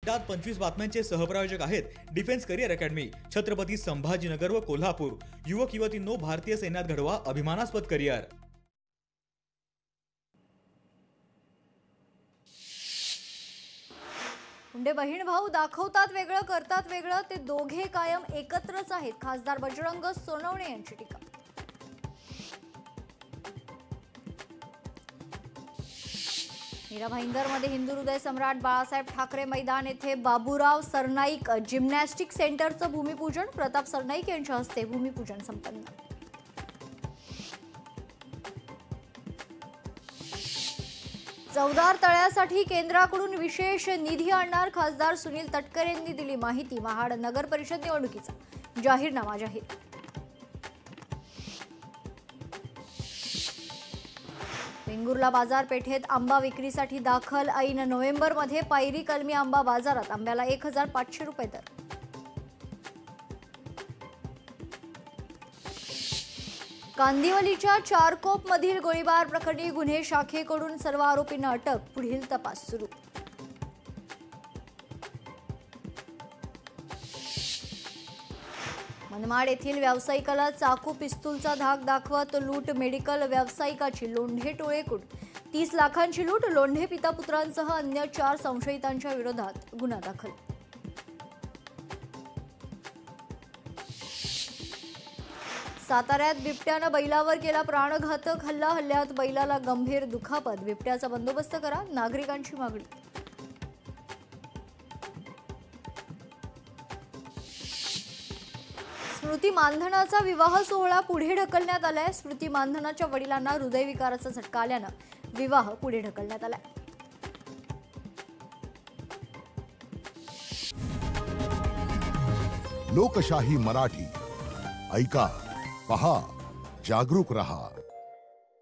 त्यात 25 बातम्यांचे सहप्रायोजक आहेत defence career academy, Chhatrapati Sambhajinagar व कोल्हापूर। युवक युवतींनो, भारतीय सैन्यात घडवा अभिमानास्पद करिअर। मुंडे बहीण भाऊ दाखवतात वेगळं करतात वेगळं, ते दोघे कायम एकत्रच आहेत। खासदार बजरंग सोनवणे यांची टीका। मीरा भाईंदरमध्ये हिंदू हृदय सम्राट बाळासाहेब ठाकरे मैदान येथे बाबूराव सरनाईक जिम्नॅस्टिक सेंटरचं भूमिपूजन। प्रताप सरनाईक यांच्या हस्ते भूमिपूजन संपन्न। चौदार तळ्यासाठी केंद्राकडून विशेष निधी आणणार, खासदार सुनील तटकरे यांनी दिली माहिती। महाड नगर परिषद निवडणुकीचा जाहीरनामा जाहीर। वेंगुर्ला बाजारपेठेत आंबा विक्रीसाठी दाखल। ऐन नोव्हेंबरमध्ये पायरी कलमी आंबा बाजारात आंब्याला 1500 रुपये दर। कांदिवलीच्या चारकोपमधील गोळीबार प्रकरणी गुन्हे शाखेकडून सर्व आरोपींना अटक, पुढील तपास सुरू। मनमाड येथील व्यावसायिकाला चाकू पिस्तूलचा धाक दाखवत लूट। मेडिकल व्यावसायिकाची लोंढे टोळेकूट। 30 लाखांची लूट। लोंढे पिता पुत्रांसह अन्य 4 संशयितांच्या विरोधात गुन्हा दाखल। साताऱ्यात बिबट्यानं बैलावर केला प्राणघातक हल्ला। हल्ल्यात बैलाला गंभीर दुखापत। बिबट्याचा बंदोबस्त करा, नागरिकांची मागणी। स्मृती मानधनाचा विवाह सोहळा पुढे ढकलण्यात आलाय। स्मृती मानधनाच्या वडिलांना हृदयविकाराचा झटका आल्यानं विवाह पुढे ढकलण्यात आलाय। लोकशाही मराठी ऐका, पहा, जागरूक रहा।